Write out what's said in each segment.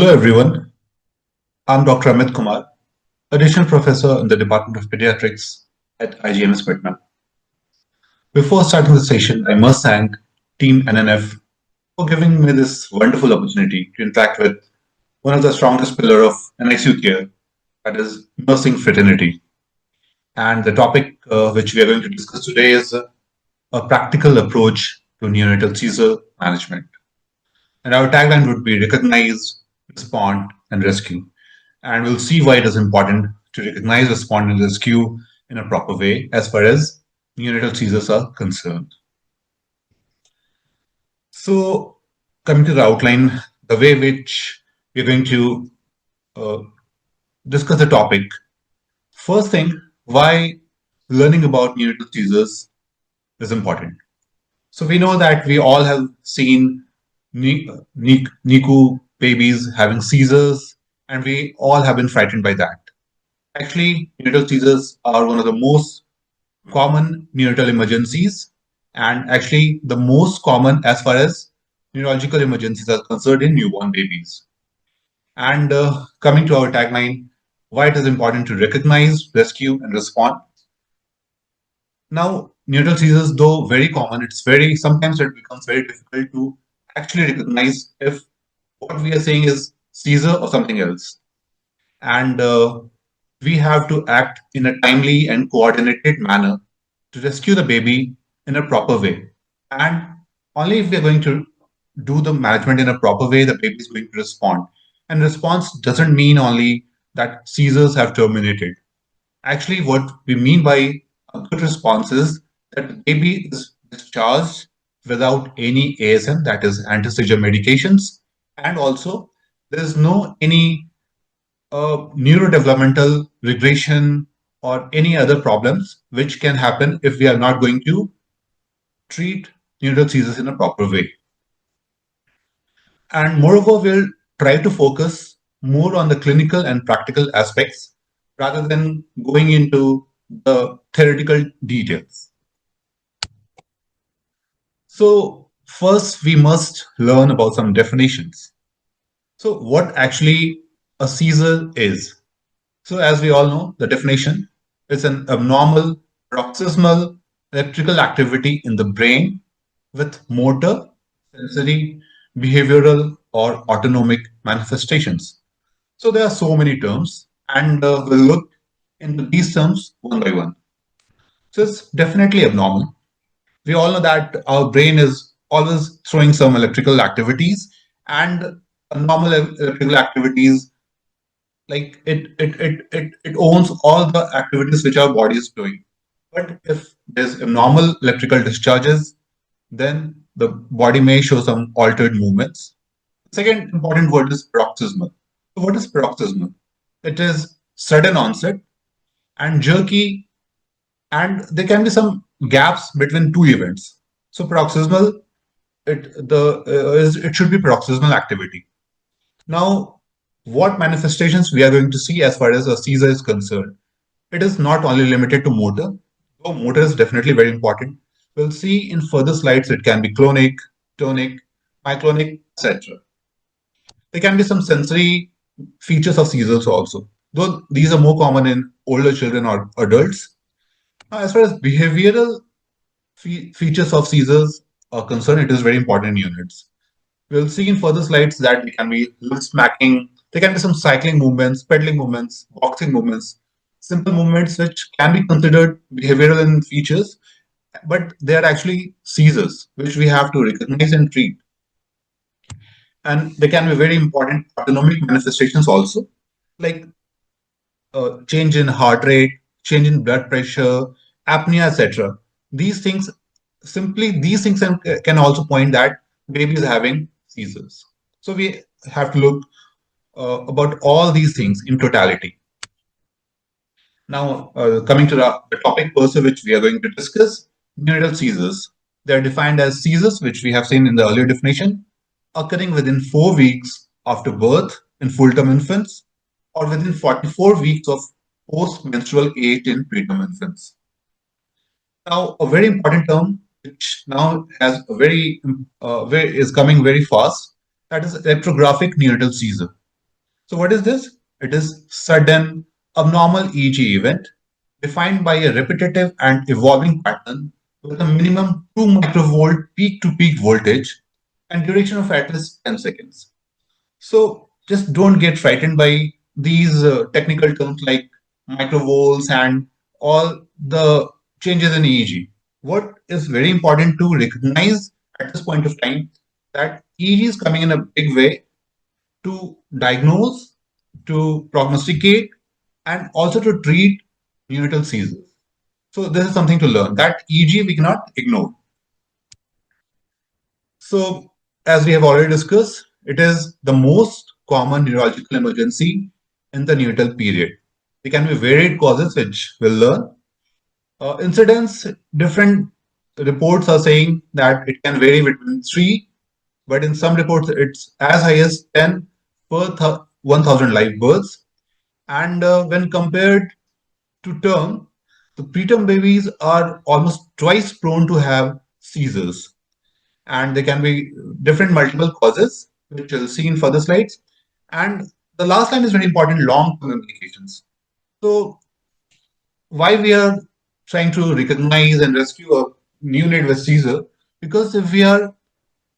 Hello everyone, I'm Dr. Amit Kumar, additional professor in the Department of Pediatrics at IGMS Vietnam. Before starting the session, I must thank Team NNF for giving me this wonderful opportunity to interact with one of the strongest pillar of NICU care, that is nursing fraternity. And the topic which we are going to discuss today is a practical approach to neonatal seizure management. And our tagline would be recognize, respond, and rescue. And we'll see why it is important to recognize, respond, and rescue in a proper way as far as neonatal seizures are concerned. So, coming to the outline, the way which we're going to uh, discuss the topic. First thing, why learning about neonatal seizures is important. So we know that we all have seen NICU babies having seizures, and we all have been frightened by that. Actually, neonatal seizures are one of the most common neonatal emergencies, and actually the most common as far as neurological emergencies are concerned in newborn babies. And coming to our tagline, why it is important to recognize, rescue, and respond. Now, neonatal seizures, though very common, it's very sometimes it becomes very difficult to actually recognize if what we are saying is seizure or something else. And we have to act in a timely and coordinated manner to rescue the baby in a proper way. And only if we are going to do the management in a proper way, the baby is going to respond. And response doesn't mean only that seizures have terminated. Actually, what we mean by a good response is that the baby is discharged without any ASM, that is anti-seizure medications, and also there is no any neurodevelopmental regression or any other problems which can happen if we are not going to treat neonatal seizures in a proper way. And moreover, we'll try to focus more on the clinical and practical aspects rather than going into the theoretical details. So first, we must learn about some definitions. So what actually a seizure is? So as we all know, the definition is an abnormal paroxysmal electrical activity in the brain with motor, sensory, behavioral, or autonomic manifestations. So there are so many terms, and we'll look into these terms one by one. So it's definitely abnormal. We all know that our brain is always throwing some electrical activities, and normal electrical activities like it owns all the activities which our body is doing. But if there's abnormal electrical discharges, then the body may show some altered movements. Second important word is paroxysmal. So what is paroxysmal? It is sudden onset and jerky, and there can be some gaps between two events. So paroxysmal, it should be paroxysmal activity. Now, what manifestations we are going to see as far as a seizure is concerned? It is not only limited to motor, though motor is definitely very important. We'll see in further slides it can be clonic, tonic, myoclonic, etc. There can be some sensory features of seizures also, though these are more common in older children or adults. Now, as far as behavioral features of seizures are concerned, it is very important in units. We'll see in further slides that there can be lip smacking, there can be some cycling movements, pedaling movements, boxing movements, simple movements which can be considered behavioral in features, but they are actually seizures which we have to recognize and treat. And there can be very important autonomic manifestations also, like change in heart rate, change in blood pressure, apnea, etc. These things, simply these things can also point that baby is having seizures. So we have to look about all these things in totality. Now, coming to the topic per se, which we are going to discuss, neonatal seizures. They are defined as seizures, which we have seen in the earlier definition, occurring within 4 weeks after birth in full-term infants or within 44 weeks of post-menstrual age in preterm infants. Now, a very important term which now has a very is coming very fast. That is electrographic neonatal seizure. So what is this? It is sudden abnormal EEG event defined by a repetitive and evolving pattern with a minimum 2 microvolt peak to peak voltage and duration of at least 10 seconds. So just don't get frightened by these technical terms like microvolts and all the changes in EEG. What is very important to recognize at this point of time that EEG is coming in a big way to diagnose, to prognosticate, and also to treat neonatal seizures. So this is something to learn that EEG we cannot ignore. So as we have already discussed, it is the most common neurological emergency in the neonatal period. There can be varied causes which we'll learn. Incidents, different reports are saying that it can vary between 3, but in some reports it's as high as 10 per 1,000 live births. And when compared to term, the preterm babies are almost twice prone to have seizures. And there can be different multiple causes, which we'll see in further slides. And the last line is very important, long-term implications. So why we are trying to recognize and rescue a neonate with seizure? Because if we are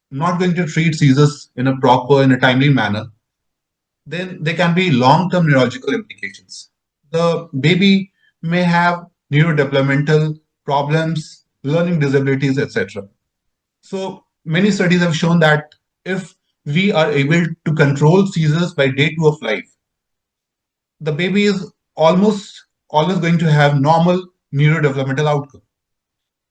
not going to treat seizures in a timely manner, then there can be long-term neurological implications. The baby may have neurodevelopmental problems, learning disabilities, etc. So many studies have shown that if we are able to control seizures by day 2 of life, the baby is almost always going to have normal neurodevelopmental outcome.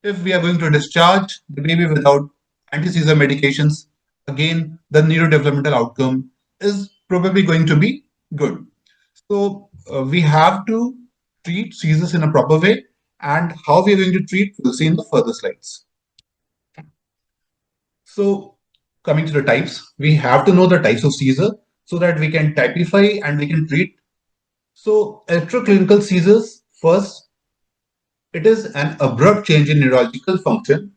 If we are going to discharge the baby without anti-seizure medications, again, the neurodevelopmental outcome is probably going to be good. So we have to treat seizures in a proper way, and how we are going to treat, we'll see in the further slides. So coming to the types, we have to know the types of seizure so that we can typify and we can treat. So electroclinical seizures, first, it is an abrupt change in neurological function,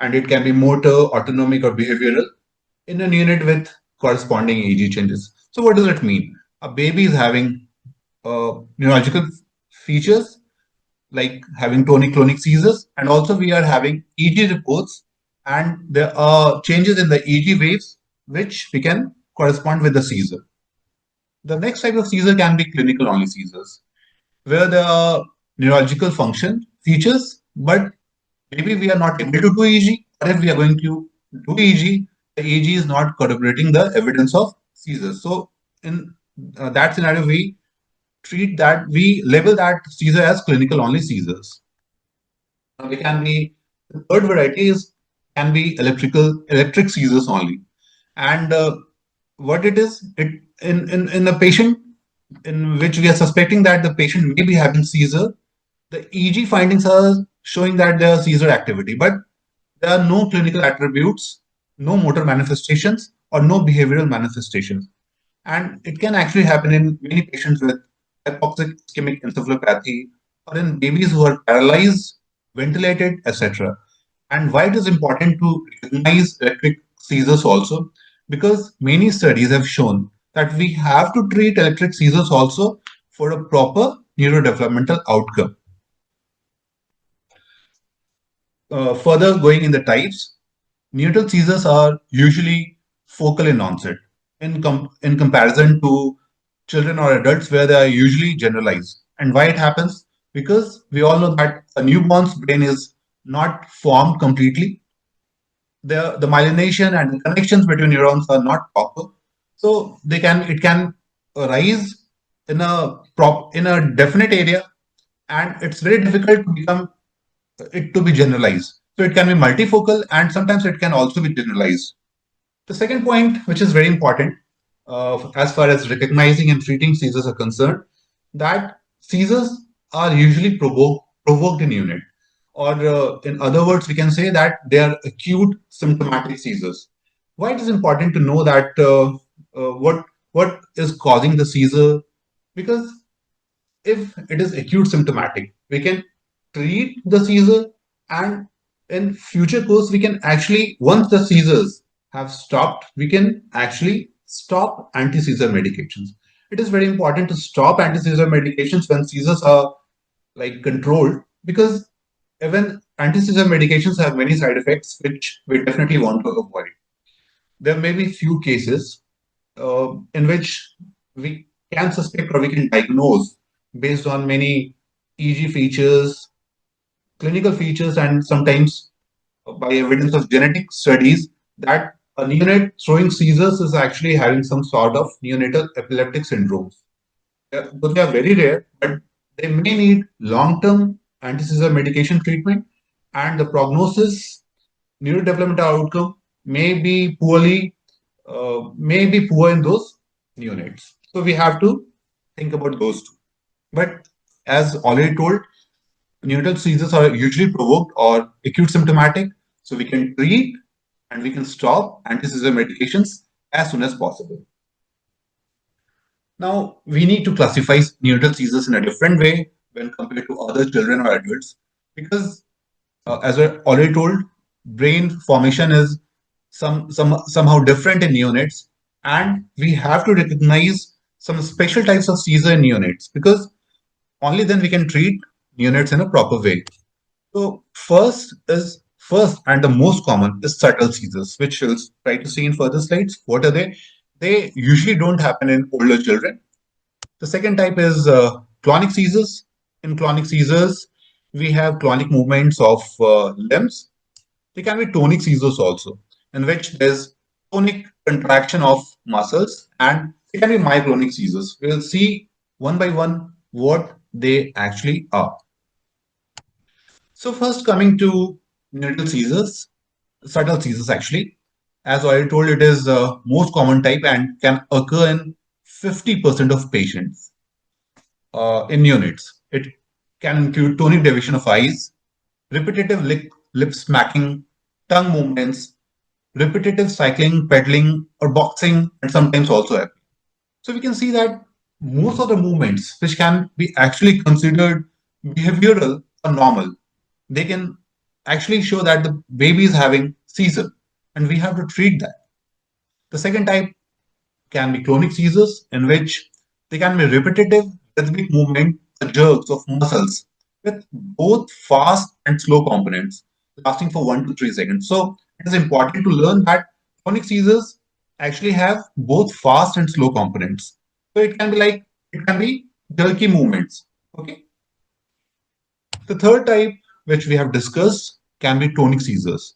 and it can be motor, autonomic, or behavioral in a unit with corresponding EEG changes. So what does it mean? A baby is having neurological features like having tonic-clonic seizures, and also we are having EEG reports, and there are changes in the EEG waves which we can correspond with the seizure. The next type of seizure can be clinical only seizures, where there are neurological function features, but maybe we are not able to do EEG, or if we are going to do EEG, the EEG is not corroborating the evidence of seizures. So in that scenario, we label that seizure as clinical only seizures. Now, they can be the third variety is can be electric seizures only, and what it is it in a patient in which we are suspecting that the patient may be having seizure, the EEG findings are showing that there are seizure activity, but there are no clinical attributes, no motor manifestations, or no behavioral manifestations. And it can actually happen in many patients with hypoxic ischemic encephalopathy or in babies who are paralyzed, ventilated, etc. And why it is important to recognize electric seizures also? Because many studies have shown that we have to treat electric seizures also for a proper neurodevelopmental outcome. Further going in the types, neonatal seizures are usually focal in onset in comparison to children or adults where they are usually generalized. And why it happens? Because we all know that a newborn's brain is not formed completely. The myelination and the connections between neurons are not proper. So it can arise in a definite area, and it's very difficult to become it to be generalized. So it can be multifocal and sometimes it can also be generalized. The second point, which is very important as far as recognizing and treating seizures are concerned, that seizures are usually provoked in unit. Or in other words, we can say that they are acute symptomatic seizures. Why it is important to know that what is causing the seizure? Because if it is acute symptomatic, we can treat the seizure, and in future course we can actually, once the seizures have stopped, we can actually stop anti-seizure medications. It is very important to stop anti-seizure medications when seizures are like controlled, because even anti-seizure medications have many side effects which we definitely want to avoid. There may be few cases in which we can suspect or we can diagnose based on many EG features, clinical features, and sometimes by evidence of genetic studies that a neonate throwing seizures is actually having some sort of neonatal epileptic syndrome. Though they are very rare, but they may need long-term anti-seizure medication treatment, and the prognosis, neurodevelopmental outcome may be poor in those neonates. So we have to think about those two. But as already told, neonatal seizures are usually provoked or acute symptomatic, so we can treat and we can stop anti-seizure medications as soon as possible. Now, we need to classify neonatal seizures in a different way when compared to other children or adults, because, as I already told, brain formation is somehow different in neonates, and we have to recognize some special types of seizure in neonates, because only then we can treat neonates in a proper way. So first and the most common is subtle seizures, which we'll try to see in further slides. What are they? They usually don't happen in older children. The second type is clonic seizures. In clonic seizures, we have clonic movements of limbs. They can be tonic seizures also, in which there's tonic contraction of muscles, and they can be myoclonic seizures. We'll see one by one what they actually are. So first coming to neonatal seizures, subtle seizures actually. As I told, it is the most common type and can occur in 50% of patients in units. It can include tonic deviation of eyes, repetitive lip smacking, tongue movements, repetitive cycling, pedaling, or boxing, and sometimes also happy. So we can see that most of the movements, which can be actually considered behavioral or normal, they can actually show that the baby is having seizure, and we have to treat that. The second type can be clonic seizures, in which they can be repetitive rhythmic movement or jerks of muscles with both fast and slow components lasting for 1 to 3 seconds. So it is important to learn that clonic seizures actually have both fast and slow components. So it can be jerky movements. Okay. The third type, which we have discussed, can be tonic seizures.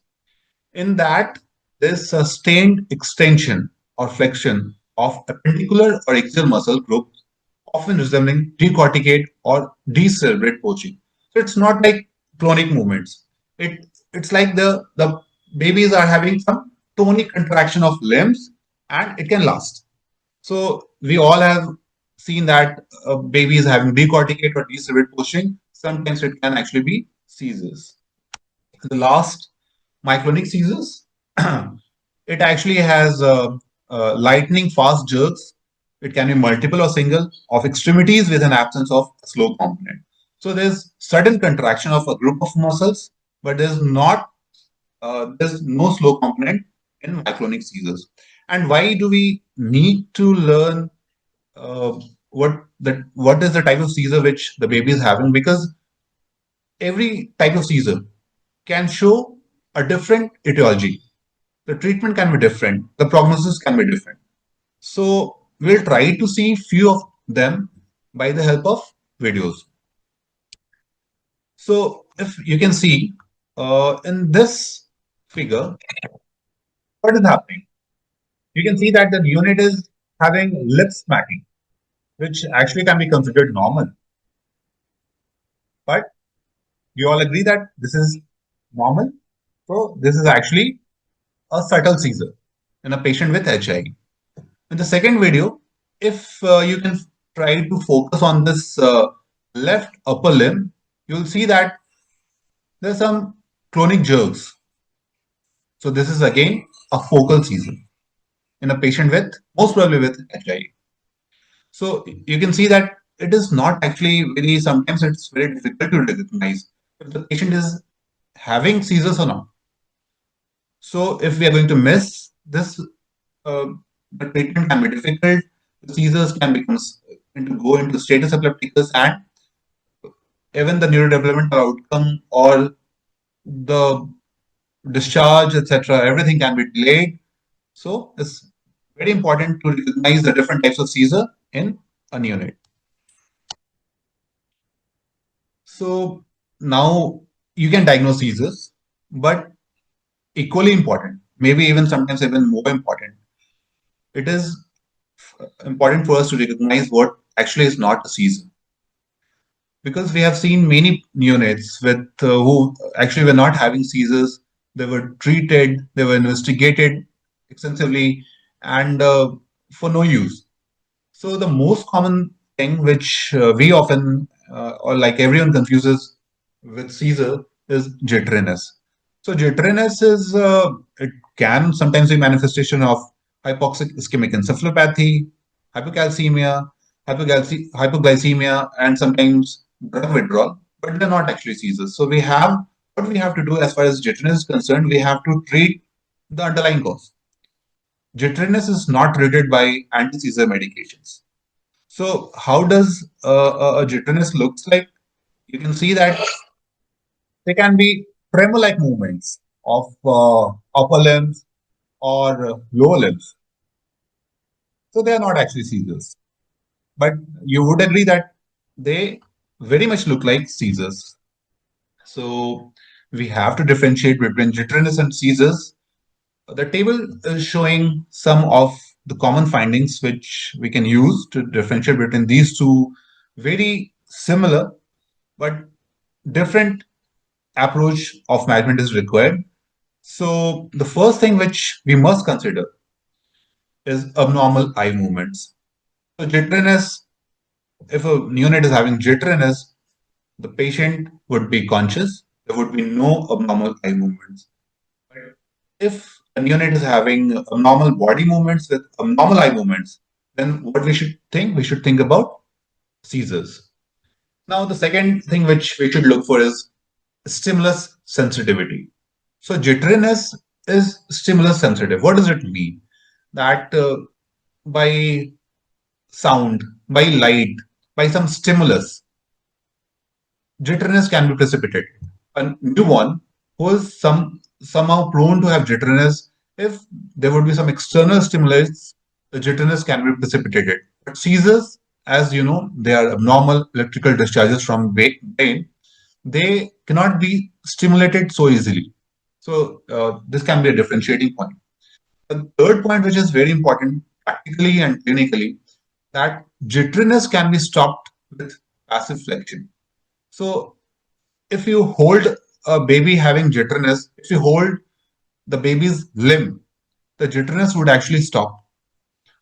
In that, there's sustained extension or flexion of appendicular or axial muscle groups, often resembling decorticate or decerebrate poaching. So it's not like clonic movements. It's like the babies are having some tonic contraction of limbs, and it can last. So we all have seen that babies having decorticate or decerebrate poaching. Sometimes it can actually be seizures. The last, myoclonic seizures, it actually has lightning fast jerks. It can be multiple or single of extremities with an absence of slow component. So there's sudden contraction of a group of muscles, but there's no slow component in myoclonic seizures. And why do we need to learn uh, what is the type of seizure which the baby is having? Because every type of seizure can show a different etiology. The treatment can be different, the prognosis can be different. So we'll try to see few of them by the help of videos. So if you can see in this figure, what is happening? You can see that the unit is having lip smacking, which actually can be considered normal. But you all agree that this is normal. So this is actually a subtle seizure in a patient with HI. In the second video, if you can try to focus on this left upper limb, you'll see that there's some clonic jerks. So this is again a focal seizure in a patient with most probably with HI. So you can see that it is not actually very, sometimes it's very difficult to recognize if the patient is having seizures or not. So if we are going to miss this, uh, the treatment can be difficult. The seizures can become into go into status epilepticus, and even the neurodevelopmental outcome or the discharge, etc., everything can be delayed. So it's very important to recognize the different types of seizure in a neonate. So now you can diagnose seizures, but equally important, maybe even sometimes even more important, it is important for us to recognize what actually is not a seizure. Because we have seen many neonates with who actually were not having seizures. They were treated, they were investigated extensively, and for no use. So the most common thing which we often or like everyone confuses with Caesar is jitteriness. So jitteriness is it can sometimes be manifestation of hypoxic ischemic encephalopathy, hypocalcemia, hypoglycemia, and sometimes drug withdrawal, but they're not actually seizures. So we have what we have to do as far as jitteriness is concerned. We have to treat the underlying cause. Jitteriness is not treated by anti-seizure medications. So how does a jitteriness looks like? You can see that there can be tremor-like movements of upper limbs or lower limbs. So they are not actually seizures, but you would agree that they very much look like seizures. So we have to differentiate between jitteriness and seizures. The table is showing some of the common findings which we can use to differentiate between these two very similar but different approach of management is required. So the first thing which we must consider is abnormal eye movements. So jitteriness, if a neonate is having jitteriness, the patient would be conscious. There would be no abnormal eye movements. But if a neonate is having abnormal body movements with abnormal eye movements, then what we should think? We should think about seizures. Now, the second thing which we should look for is stimulus sensitivity. So, jitteriness is stimulus sensitive. What does it mean? That by sound, by light, by some stimulus, jitteriness can be precipitated. A newborn who is somehow prone to have jitteriness, if there would be some external stimulus, the jitteriness can be precipitated. But seizures, as you know, they are abnormal electrical discharges from brain. They cannot be stimulated so easily. So this can be a differentiating point. The third point, which is very important practically and clinically, that jitteriness can be stopped with passive flexion. So if you hold a baby having jitteriness, if you hold the baby's limb, the jitteriness would actually stop.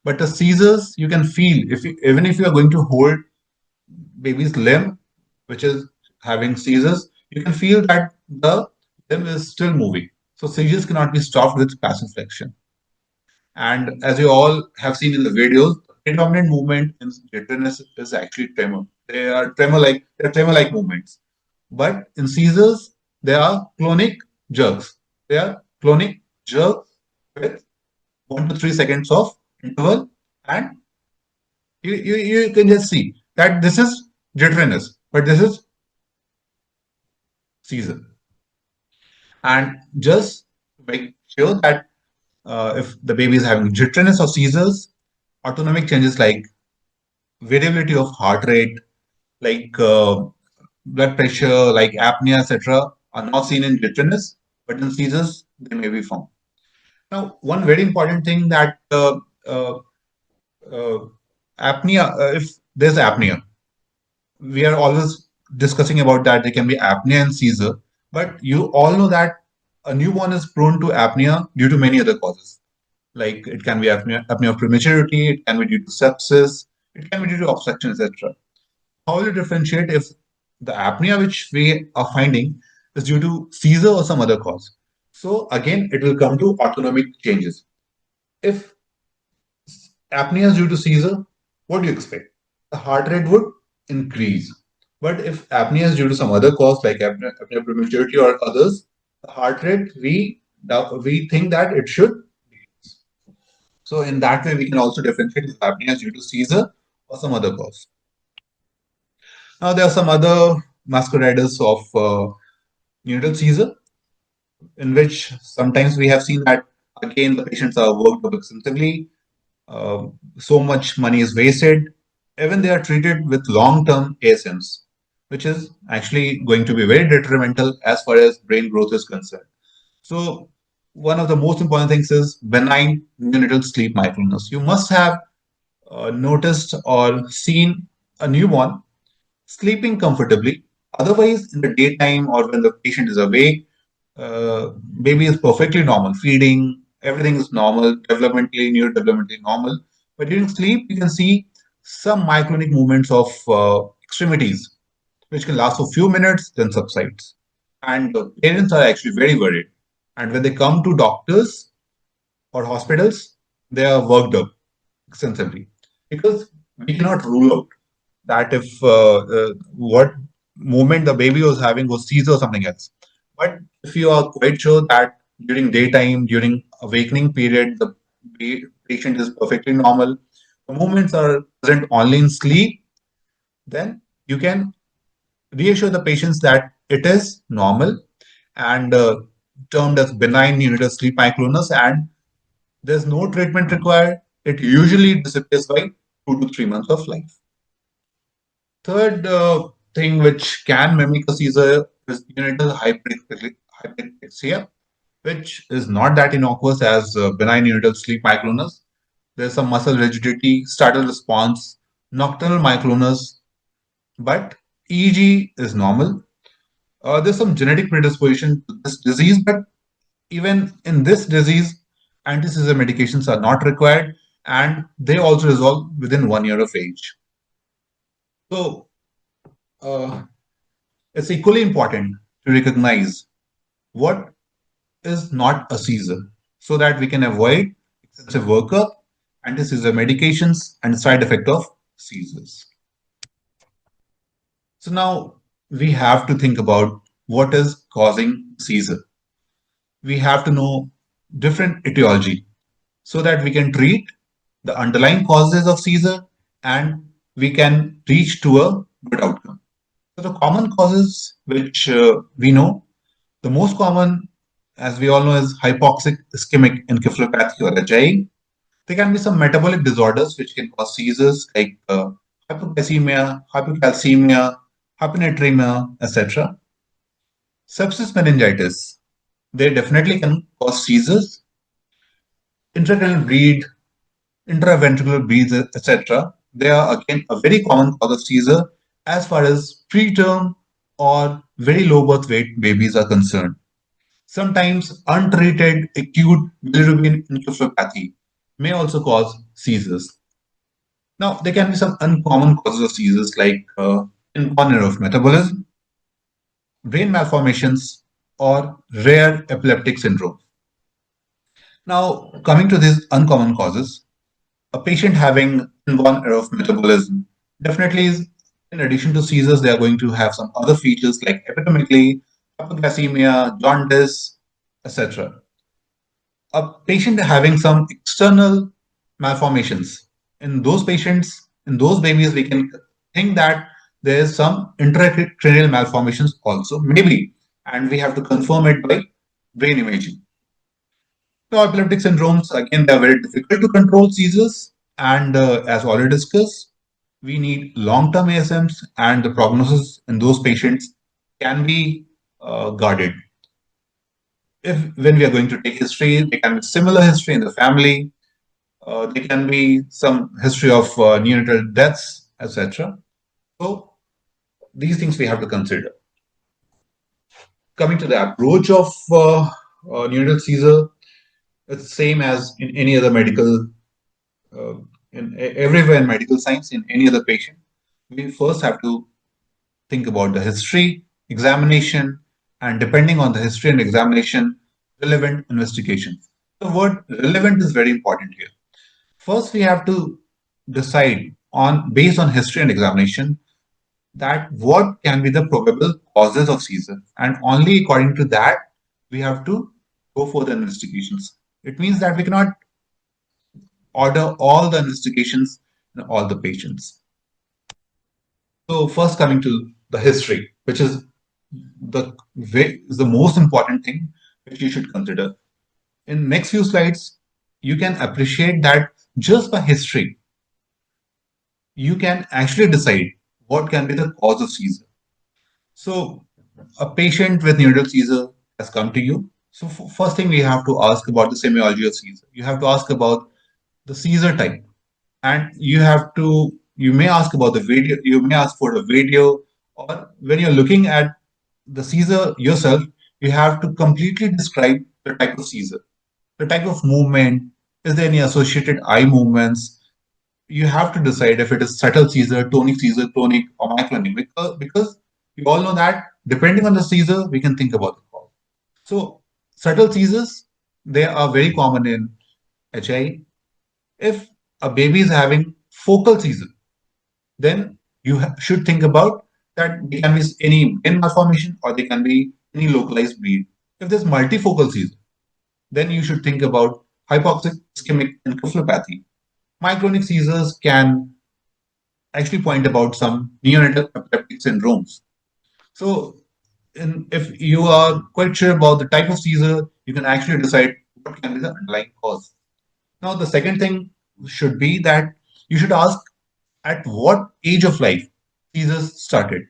But the seizures you can feel if you, even if you are going to hold baby's limb, which is having seizures, you can feel that the limb is still moving. So seizures cannot be stopped with passive flexion. And as you all have seen in the videos, the predominant movement in jitteriness is actually tremor. They're tremor-like movements. But in seizures, there are clonic jerks. They are clonic jerks with 1 to 3 seconds of interval, and you can just see that this is jitteriness, but this is seizure. And just make sure that if the baby is having jitteriness or seizures, autonomic changes like variability of heart rate, like blood pressure, like apnea, etc., are not seen in jitteriness, but in seizures, they may be found. Now, one very important thing that uh, apnea, if there's apnea, we are always discussing about that there can be apnea and seizure, but you all know that a newborn is prone to apnea due to many other causes. Like it can be apnea of prematurity, it can be due to sepsis, it can be due to obstruction, etc. How will you differentiate if the apnea which we are finding is due to seizure or some other cause? So again, it will come to autonomic changes. If apnea is due to seizure, what do you expect? The heart rate would increase. But if apnea is due to some other cause like apnea prematurity or others, the heart rate we think that it should decrease. So in that way, we can also differentiate if happening as due to seizure or some other cause. Now there are some other masqueraders of neonatal seizure, in which sometimes we have seen that again the patients are worked up extensively, so much money is wasted. Even they are treated with long-term ASMs, which is actually going to be very detrimental as far as brain growth is concerned. So one of the most important things is benign neonatal sleep mindfulness. You must have noticed or seen a newborn sleeping comfortably. Otherwise, in the daytime or when the patient is awake, uh, baby is perfectly normal, feeding, everything is normal, developmentally, neurodevelopmentally normal. But during sleep, you can see some myoclonic movements of extremities, which can last for a few minutes, then subsides. And the parents are actually very worried. And when they come to doctors or hospitals, they are worked up extensively because we cannot rule out that if what movement the baby was having was seizure or something else. But if you are quite sure that during daytime, during awakening period, the patient is perfectly normal, the movements are present only in sleep, then you can reassure the patients that it is normal and termed as benign neonatal sleep myoclonus, and there's no treatment required. It usually disappears by 2 to 3 months of life. Third thing which can mimic a seizure is neonatal hyperexia, which is not that innocuous as benign neonatal sleep myoclonus. There's some muscle rigidity, startle response, nocturnal myoclonus, but EEG is normal. There's some genetic predisposition to this disease, but even in this disease, anti-seizure medications are not required, and they also resolve within 1 year of age. So, uh, it's equally important to recognize what is not a seizure so that we can avoid excessive workup, anti-seizure medications, and side effect of seizures. So now we have to think about what is causing seizure. We have to know different etiology so that we can treat the underlying causes of seizure and we can reach to a good outcome. So the common causes which we know, the most common, as we all know, is hypoxic ischemic encephalopathy or HI. There can be some metabolic disorders which can cause seizures like hypoglycemia, hypocalcemia, hyponatremia, etc. Sepsis meningitis, they definitely can cause seizures. Intracranial bleed, intraventricular bleeds, etc. They are again a very common cause of seizure as far as preterm or very low birth weight babies are concerned. Sometimes untreated acute bilirubin encephalopathy may also cause seizures. Now, there can be some uncommon causes of seizures like inborn error of metabolism, brain malformations, or rare epileptic syndrome. Now, coming to these uncommon causes, a patient having inborn error of metabolism definitely is, in addition to seizures, they are going to have some other features like hepatomegaly, hypoglycemia, jaundice, etc. A patient having some external malformations, in those patients, in those babies, we can think that there is some intracranial malformations also, maybe, and we have to confirm it by brain imaging. So epileptic syndromes, again, they are very difficult to control seizures, and as already discussed, we need long-term ASMs, and the prognosis in those patients can be guarded. If when we are going to take history, there can be similar history in the family. There can be some history of neonatal deaths, etc. So these things we have to consider. Coming to the approach of neonatal seizure, it's the same as in any other medical, uh, everywhere in medical science, in any other patient. We first have to think about the history, examination, and depending on the history and examination, relevant investigation. The word relevant is very important here. First, we have to decide on based on history and examination that what can be the probable causes of seizure, and only according to that we have to go for the investigations. It means that we cannot order all the investigations and all the patients. So first coming to the history, which is the most important thing which you should consider. In next few slides, you can appreciate that just by history, you can actually decide what can be the cause of seizure. So a patient with neonatal seizure has come to you. So first thing we have to ask about the semiology of seizure. You have to ask about the seizure type, and you may ask about the video. You may ask for a video, or when you're looking at the seizure yourself, you have to completely describe the type of seizure, the type of movement. Is there any associated eye movements? You have to decide if it is subtle seizure, tonic, or myoclonic, because you all know that depending on the seizure, we can think about the cause. So, subtle seizures, they are very common in HI. If a baby is having focal seizure, then you should think about that there can be any brain malformation or there can be any localized bleed. If there's multifocal seizure, then you should think about hypoxic ischemic encephalopathy. Myoclonic seizures can actually point about some neonatal epileptic syndromes. So, if you are quite sure about the type of seizure, you can actually decide what can be the underlying cause. Now, the second thing should be that you should ask at what age of life seizures started.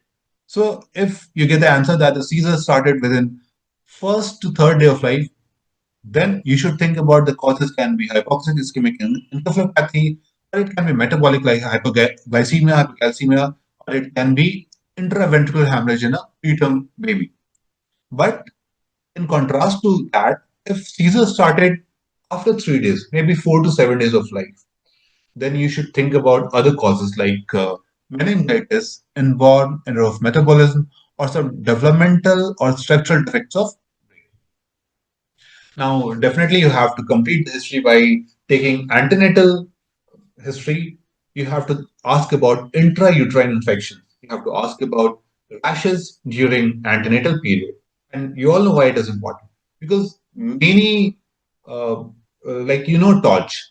So, if you get the answer that the seizures started within first to third day of life, then you should think about the causes can be hypoxic ischemic encephalopathy, or it can be metabolic like hypoglycemia, hypocalcemia, or it can be intraventricular hemorrhage in a preterm baby. But in contrast to that, if seizures started after 3 days, maybe 4 to 7 days of life, then you should think about other causes like meningitis, inborn error of metabolism, or some developmental or structural defects of. Now, definitely, you have to complete the history by taking antenatal history. You have to ask about intrauterine infections. You have to ask about rashes during antenatal period. And you all know why it is important. Because many, like TORCH,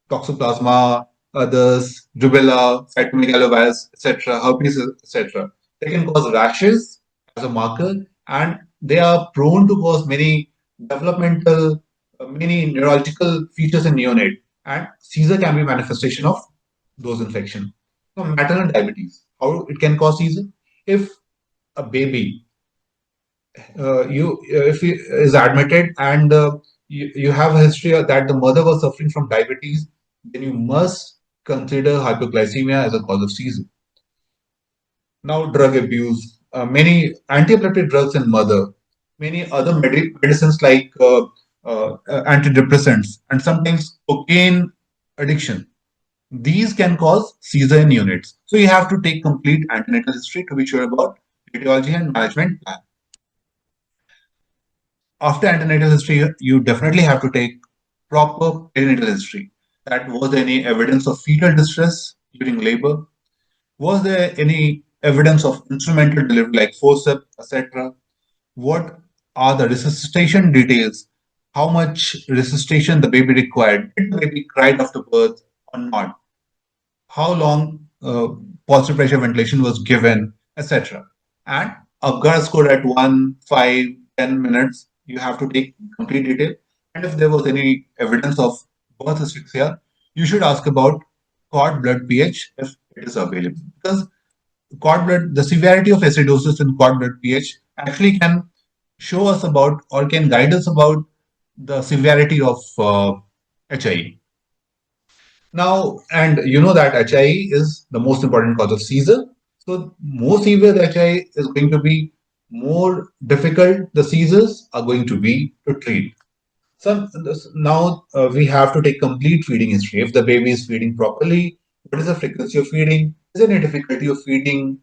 Toxoplasma, others, rubella, cytomegalovirus, etc., herpes, etc. They can cause rashes as a marker, and they are prone to cause many developmental, many neurological features in neonate. And seizure can be manifestation of those infections. So maternal diabetes, how it can cause seizure? If a baby you if he is admitted and you have a history that the mother was suffering from diabetes, then you must consider hypoglycemia as a cause of seizure. Now, drug abuse, many anti-epileptic drugs in mother, many other medicines like antidepressants, and sometimes cocaine addiction. These can cause seizure in units. So you have to take complete antenatal history to be sure about etiology and management plan. After antenatal history, you definitely have to take proper perinatal history. That was there any evidence of fetal distress during labor? Was there any evidence of instrumental delivery like forceps, etc.? What are the resuscitation details? How much resuscitation the baby required? Did the baby cried after birth or not? How long pulse pressure ventilation was given, etc. And Apgar score at 1, 5, 10 minutes, you have to take complete detail. And if there was any evidence of birth asphyxia, you should ask about cord blood pH if it is available. Because the severity of acidosis in cord blood pH actually can show us about or can guide us about the severity of HIE. Now, and you know that HIE is the most important cause of seizure. So, more severe the HIE is going to be, more difficult the seizures are going to be to treat. So now we have to take complete feeding history. If the baby is feeding properly, what is the frequency of feeding? Is there any difficulty of feeding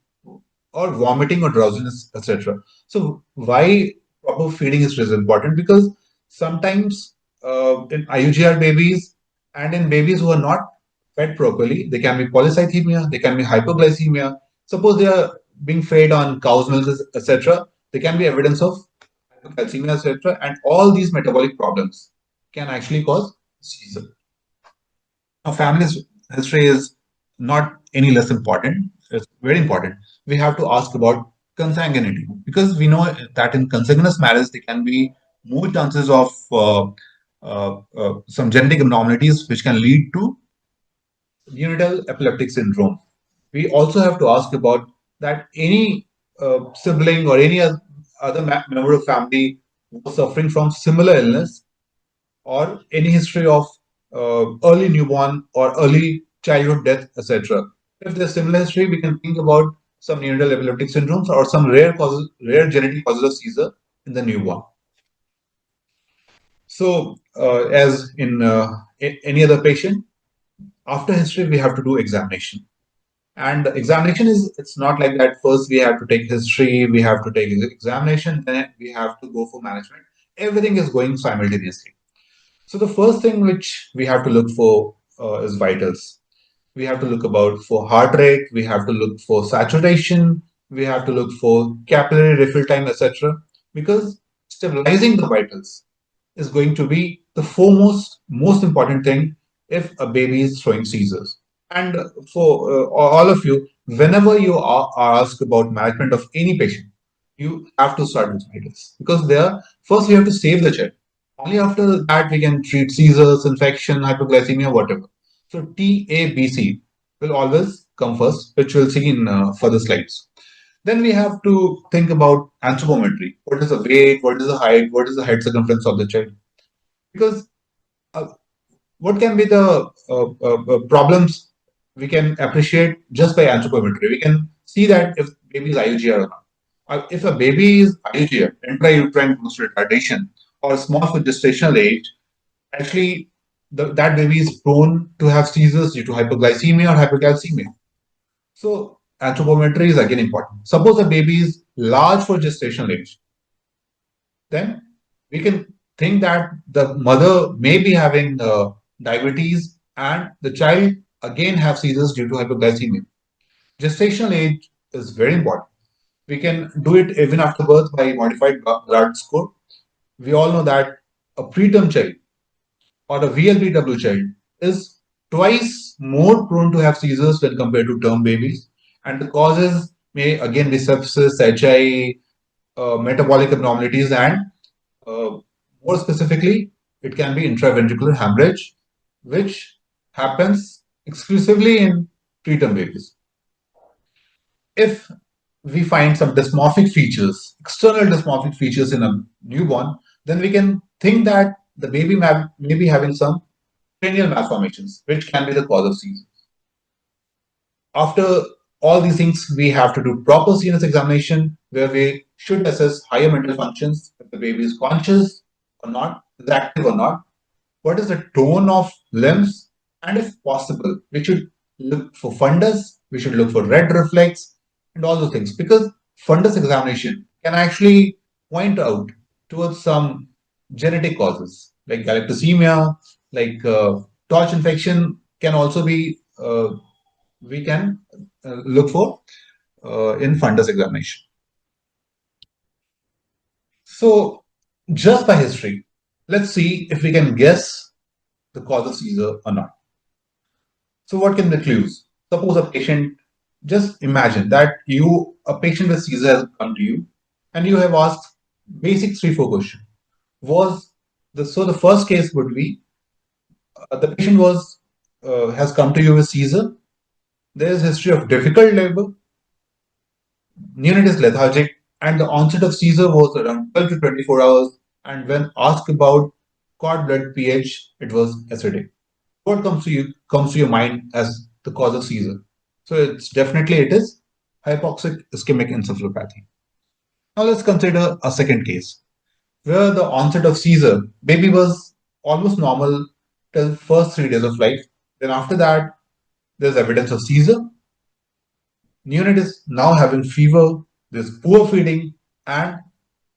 or vomiting or drowsiness, etc.? So why proper feeding history is important? Because sometimes in IUGR babies and in babies who are not fed properly, they can be polycythemia, they can be hypoglycemia. Suppose they are being fed on cow's milk, etc. There can be evidence of hypocalcemia, etc. And all these metabolic problems can actually cause seizure. Now, family's history is not any less important. It's very important. We have to ask about consanguinity because we know that in consanguineous marriage there can be more chances of some genetic abnormalities which can lead to neonatal epileptic syndrome. We also have to ask about that any sibling or any other member of family was suffering from similar illness or any history of early newborn or early childhood death, etc. If there's similar history, we can think about some neonatal epileptic syndromes or some rare genetic causes of seizure in the newborn. So, as in any other patient, after history, we have to do examination. And examination is, it's not like that. First, we have to take history, we have to take examination, then we have to go for management. Everything is going simultaneously. So the first thing which we have to look for is vitals. We have to look about for heart rate, we have to look for saturation, we have to look for capillary refill time, etc. Because stabilizing the vitals is going to be the foremost, most important thing if a baby is throwing seizures. And for all of you, whenever you are asked about management of any patient, you have to start with vitals because there, first we have to save the child. Only after that we can treat seizures, infection, hypoglycemia, whatever. So TABC will always come first, which we'll see in further slides. Then we have to think about anthropometry. What is the weight? What is the height? What is the head circumference of the child? Because uh, what can be the problems we can appreciate just by anthropometry? We can see that if baby is IUGR or not. If a baby is IUGR, intrauterine growth retardation, or small for gestational age, actually that baby is prone to have seizures due to hypoglycemia or hypercalcemia. So anthropometry is again important. Suppose a baby is large for gestational age, then we can think that the mother may be having diabetes and the child again have seizures due to hypoglycemia. Gestational age is very important. We can do it even after birth by modified blood score. We all know that a preterm child or a VLBW child is twice more prone to have seizures when compared to term babies. And the causes may again be sepsis, HI, metabolic abnormalities, and uh, more specifically, it can be intraventricular hemorrhage, which happens exclusively in preterm babies. If we find some dysmorphic features, external dysmorphic features in a newborn, then we can think that the baby may be having some cranial malformations, which can be the cause of seizure. After all these things, we have to do proper CNS examination where we should assess higher mental functions, if the baby is conscious or not, is active or not, what is the tone of limbs, and if possible, we should look for fundus, we should look for red reflex, and all those things because fundus examination can actually point out towards some genetic causes like galactosemia, like torch infection can also be we can look for in fundus examination. So, just by history, let's see if we can guess the cause of seizure or not. So, what can be the clues? Suppose a patient, just imagine that a patient with seizure has come to you and you have asked basic 3-4 questions. So the first case would be the patient has come to you with seizure. There is history of difficult labor, neonate is lethargic, and the onset of seizure was around 12 to 24 hours. And when asked about cord blood pH, it was acidic. What comes to your mind as the cause of seizure? So it is hypoxic ischemic encephalopathy. Now let's consider a second case where the onset of seizure, baby was almost normal till first 3 days of life. Then after that, there's evidence of seizure. Neonate is now having fever, there's poor feeding, and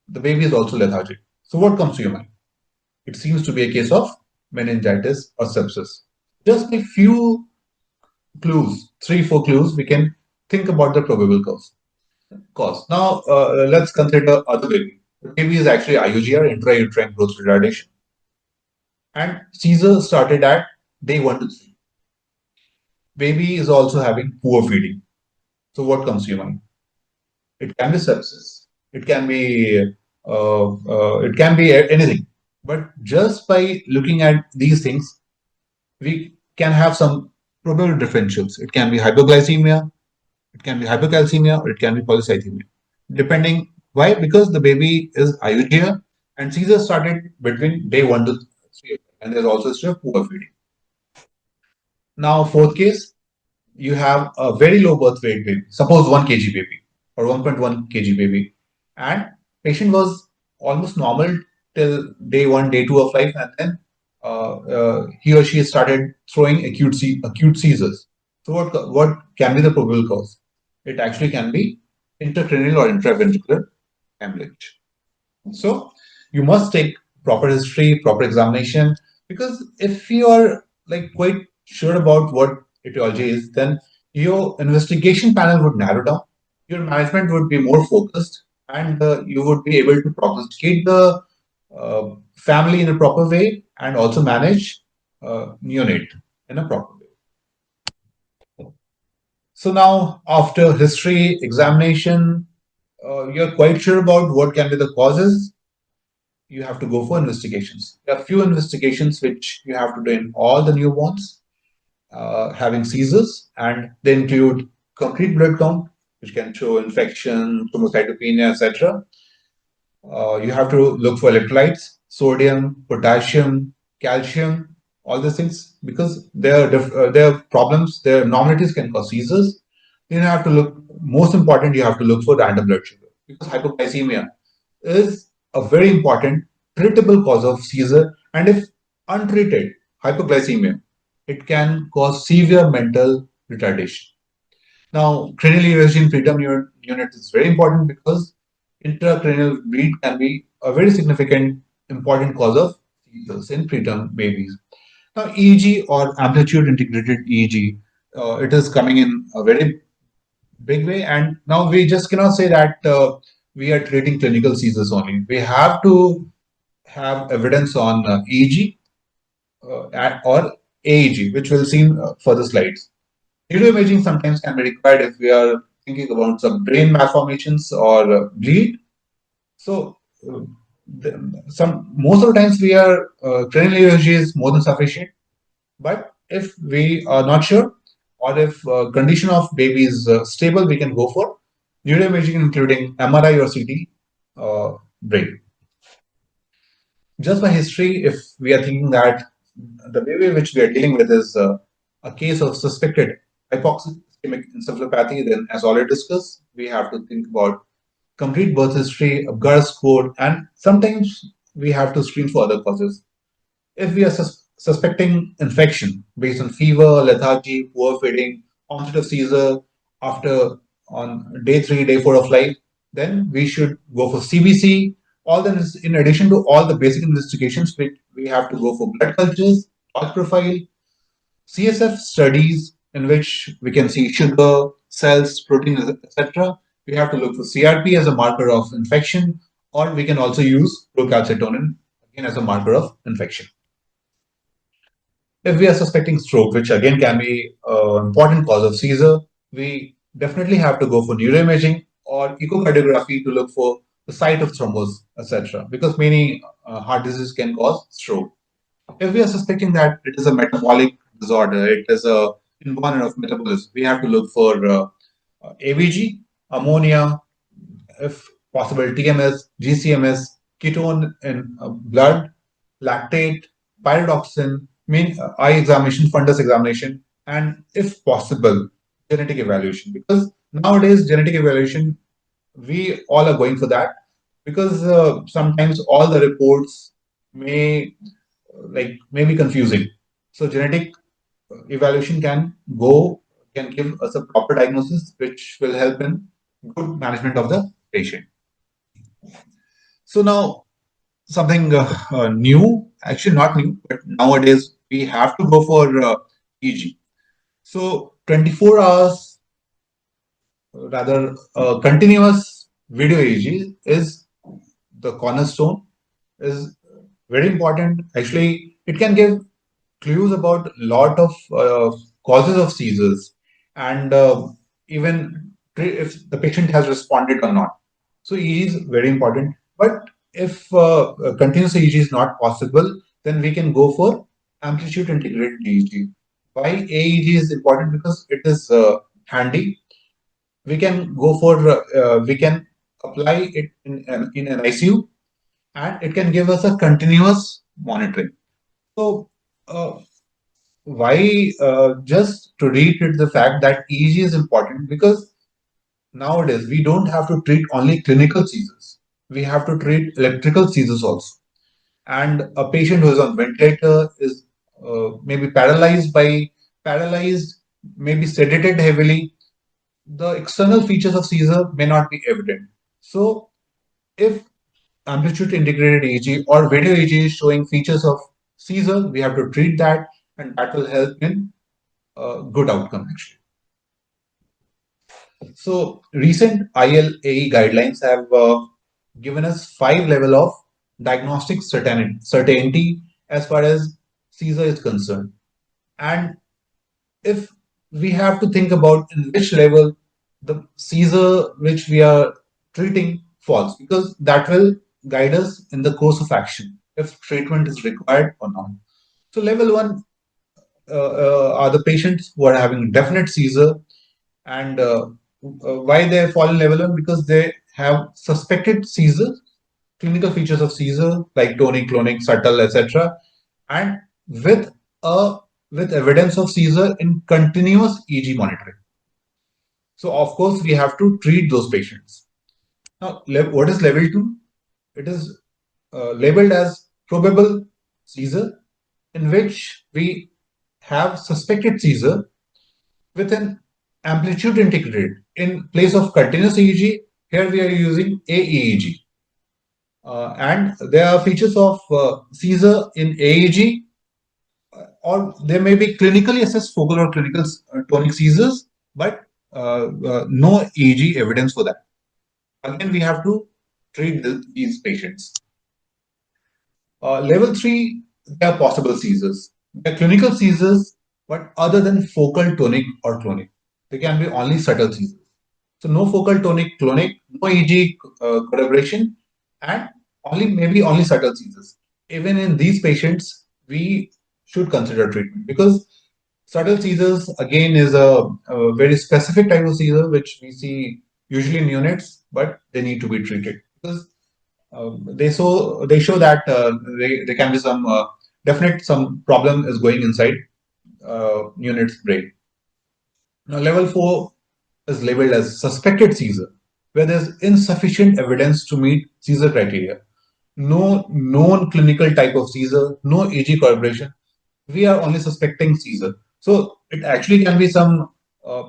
the baby is also lethargic. So what comes to your mind? It seems to be a case of meningitis or sepsis. Just a few clues, 3-4 clues, we can think about the probable cause. Now let's consider other baby. The baby is actually IUGR, intrauterine growth retardation, and seizure started at day 1 to 3. baby is also having poor feeding. So what comes to your mind? It can be sepsis. It can be anything. But just by looking at these things, we can have some probable differentials. It can be hypoglycemia, it can be hypocalcemia, or it can be polycythemia. Depending why? Because the baby is IUGR and Caesar started between day 1 to 3, and there's also still poor feeding. Now, fourth case, you have a very low birth weight baby, suppose 1 kg baby or 1.1 kg baby, and patient was almost normal till day 1, day 2 of life, and then he or she started throwing acute seizures. So what can be the probable cause? It actually can be intracranial or intraventricular hemorrhage. So you must take proper history, proper examination, because if you are like quite sure about what etiology is, then your investigation panel would narrow down, your management would be more focused, and you would be able to prognosticate the family in a proper way and also manage neonate in a proper way. So now, after history examination, you're quite sure about what can be the causes. You have to go for investigations. There are few investigations which you have to do in all the newborns having seizures, and they include complete blood count, which can show infection, thrombocytopenia, etc. You have to look for electrolytes, sodium, potassium, calcium, all these things, because their problems, their abnormalities can cause seizures. Then you have to look, most important, you have to look for random blood sugar, because hypoglycemia is a very important treatable cause of seizure, and if untreated hypoglycemia, it can cause severe mental retardation. Now, cranial evasion preterm unit is very important because intracranial bleed can be a very significant important cause of seizures in preterm babies. Now, EEG or amplitude integrated EEG, it is coming in a very big way, and now we just cannot say that we are treating clinical seizures only. We have to have evidence on EEG or AEG, which we'll see in further slides. Neuroimaging sometimes can be required if we are thinking about some brain malformations or bleed. So, uh, some most of the times we are cranial EEG is more than sufficient. But if we are not sure, or if condition of baby is stable, we can go for neuroimaging, including MRI or CT brain. Just by history, if we are thinking that the baby which we are dealing with is a case of suspected hypoxic ischemic encephalopathy, then as already discussed, we have to think about complete birth history, Apgar score, and sometimes we have to screen for other causes. If we are suspecting infection based on fever, lethargy, poor feeding, onset of seizure after on day 3, day 4 of life, then we should go for CBC. All then is in addition to all the basic investigations, we have to go for blood cultures, torch profile, CSF studies in which we can see sugar, cells, protein, etc. We have to look for CRP as a marker of infection, or we can also use procalcitonin again as a marker of infection. If we are suspecting stroke, which again can be an important cause of seizure, we definitely have to go for neuroimaging or echocardiography to look for the site of thrombus, etc. Because many heart diseases can cause stroke. If we are suspecting that it is a metabolic disorder, it is a inborn of metabolism, we have to look for AVG, ammonia, if possible, TMS, GCMS, ketone in blood, lactate, pyridoxine, mean eye examination, fundus examination, and if possible, genetic evaluation. Because nowadays, genetic evaluation, we all are going for that because sometimes all the reports may be confusing. So genetic evaluation can give us a proper diagnosis, which will help in good management of the patient. So now something new, actually not new, but nowadays we have to go for EG. So 24 hours, rather continuous video EG is the cornerstone, is very important. Actually, it can give clues about a lot of causes of seizures, and even if the patient has responded or not. So EEG is very important. But if continuous EEG is not possible, then we can go for amplitude integrated EEG. Why AEG is important? Because it is handy. We can go for we can apply it in an ICU, and it can give us a continuous monitoring. So uh, why just to reiterate the fact that EEG is important, because nowadays we don't have to treat only clinical seizures. We have to treat electrical seizures also. And a patient who is on ventilator is maybe paralyzed, maybe sedated heavily. The external features of seizure may not be evident. So if amplitude integrated EEG or video EEG is showing features of seizure, we have to treat that, and that will help in good outcome actually. So recent ILAE guidelines have given us 5 level of diagnostic certainty as far as seizure is concerned. And if we have to think about in which level the seizure which we are treating falls, because that will guide us in the course of action if treatment is required or not. So level one are the patients who are having definite seizure, and why they fall in level one? Because they have suspected seizure, clinical features of seizure like tonic, clonic, subtle, etc., and with a with evidence of seizure in continuous EEG monitoring. So of course we have to treat those patients. Now, what is level two? It is labeled as probable seizure, in which we have suspected seizure with an amplitude integrated. In place of continuous EEG, here we are using AEEG. And there are features of seizure in AEG, or there may be clinically assessed focal or clinical tonic seizures, but no EEG evidence for that. Again, we have to treat these patients. Level 3, there are possible seizures. They are clinical seizures, but other than focal, tonic, or clonic. They can be only subtle seizures. So no focal, tonic, clonic, no EG collaboration, and maybe only subtle seizures. Even in these patients, we should consider treatment, because subtle seizures again is a very specific type of seizure which we see usually in neonates, but they need to be treated because they show that there can be some definite some problem is going inside neonate's brain. Now, level 4 is labeled as suspected seizure, where there's insufficient evidence to meet seizure criteria. No known clinical type of seizure, no EG collaboration. We are only suspecting seizure. So it actually can be some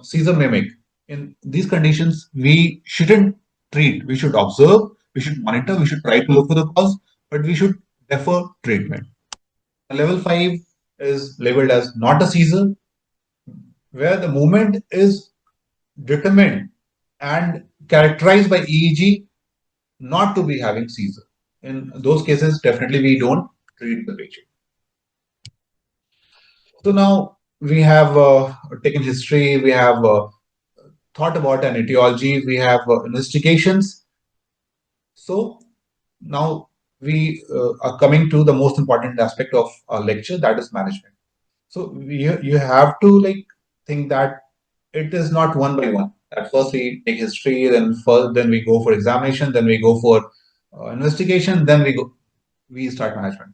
seizure mimic. In these conditions, we shouldn't treat. We should observe, we should monitor, we should try to look for the cause, but we should defer treatment. Level 5 is labeled as not a seizure, where the movement is determined and characterized by EEG not to be having seizure. In those cases, definitely we don't treat the patient. So now we have taken history, we have thought about an etiology, we have investigations. So now we are coming to the most important aspect of our lecture, that is management. So you have to like think that it is not one by one. At first we take history, then we go for examination, then we go for investigation, then we start management.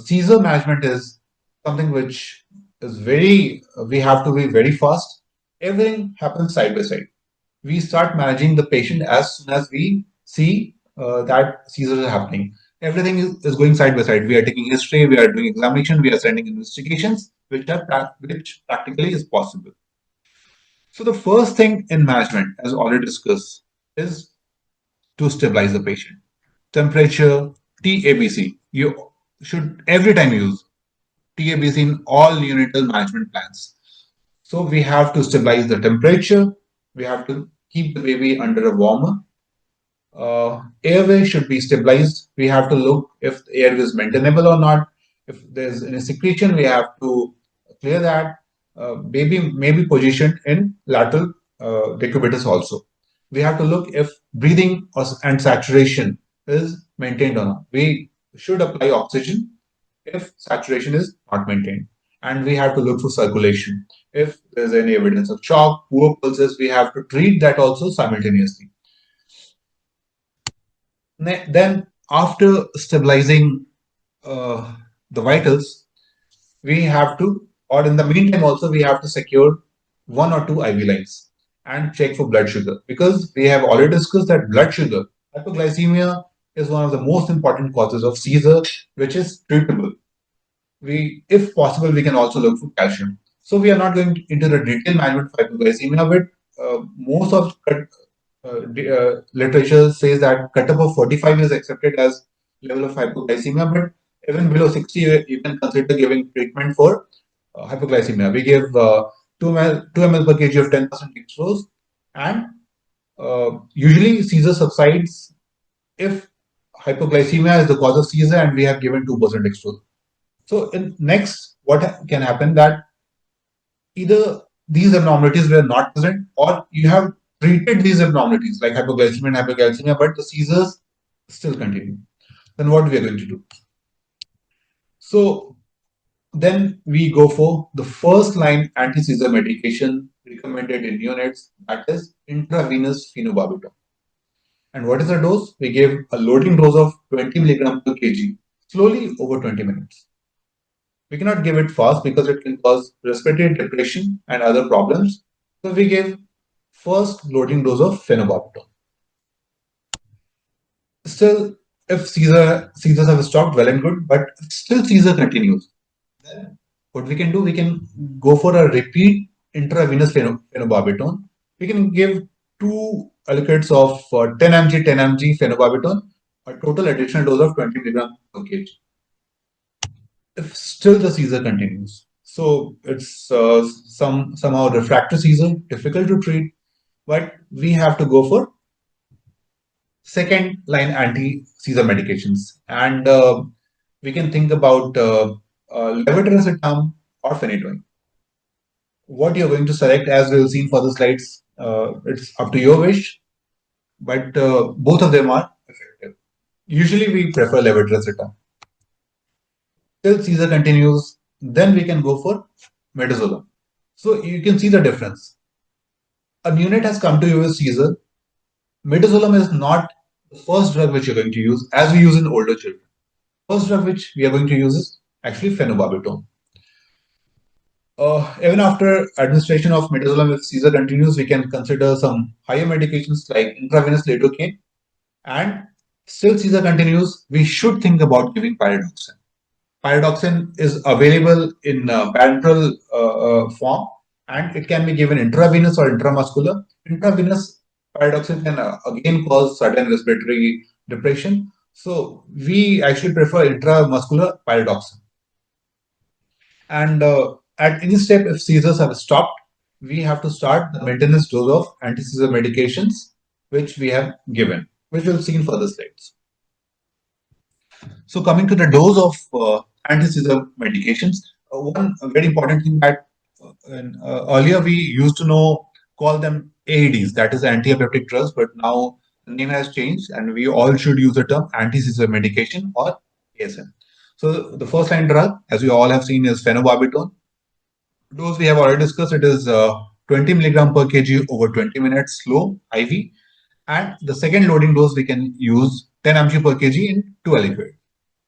Seizure management is something which is very we have to be very fast. Everything happens side by side. We start managing the patient as soon as we see that seizures are happening. Everything is going side by side. We are taking history, we are doing examination, we are sending investigations, which practically is possible. So the first thing in management, as already discussed, is to stabilize the patient. Temperature, TABC. You should every time use TABC in all neonatal management plans. So we have to stabilize the temperature. We have to keep the baby under a warmer. Airway should be stabilized. We have to look if the airway is maintainable or not. If there's any secretion, we have to clear that. may be positioned in lateral decubitus also. We have to look if breathing and saturation is maintained or not. We should apply oxygen if saturation is not maintained. And we have to look for circulation. If there's any evidence of shock, poor pulses, we have to treat that also simultaneously. Then, after stabilizing uh, the vitals, we have to, or in the meantime, also, we have to secure one or two IV lines and check for blood sugar because we have already discussed that blood sugar, hypoglycemia, is one of the most important causes of seizure, which is treatable. If possible, we can also look for calcium. So we are not going into the detailed management of hypoglycemia, but most of literature says that cut of 45 is accepted as level of hypoglycemia, but even below 60, you can consider giving treatment for hypoglycemia. We give 2 ml per kg of 10% dextrose, and usually seizure subsides if hypoglycemia is the cause of seizure and we have given 2% dextrose. So in next, what can happen that either these abnormalities were not present or you have treated these abnormalities like hypoglycemia and hypoglycemia, but the seizures still continue. Then what we are going to do? So then we go for the first line anti-seizure medication recommended in neonates, that is intravenous phenobarbital. And what is the dose? We give a loading dose of 20 milligram per kg slowly over 20 minutes. We cannot give it fast because it can cause respiratory depression and other problems. So we give first loading dose of phenobarbital. Still, if seizures have stopped, well and good, but still seizure continues, then what we can do, we can go for a repeat intravenous phenobarbital. We can give two allocates of 10 mg, 10 mg phenobarbital, a total additional dose of 20 milligram per kg. If still the seizure continues. So it's somehow refractory seizure, difficult to treat, but we have to go for second line anti-seizure medications. And we can think about levetiracetam or phenytoin. What you're going to select, as we'll see in further slides, it's up to your wish, but both of them are effective. Usually we prefer levetiracetam. Till seizure continues, then we can go for midazolam. So you can see the difference. A neonate has come to you with seizure. Midazolam is not the first drug which you're going to use as we use in older children. First drug which we are going to use is actually phenobarbital. Even after administration of midazolam, if seizure continues, we can consider some higher medications like intravenous lidocaine. And still seizure continues, we should think about giving pyridoxine. Pyridoxine is available in parenteral form, and it can be given intravenous or intramuscular. Intravenous pyridoxine can again cause sudden respiratory depression. So we actually prefer intramuscular pyridoxine. And at any step, if seizures have stopped, we have to start the maintenance dose of anti-seizure medications, which we have given, which we'll see in further slides. So coming to the dose of anti-seizure medications, one very important thing that earlier we used to call them AEDs, that is anti-epileptic drugs, but now the name has changed and we all should use the term anti-seizure medication or ASM. So the first line drug, as we all have seen, is phenobarbital. Dose we have already discussed, it is 20 milligram per kg over 20 minutes slow IV. And the second loading dose we can use 10 mg per kg in 2 liquid.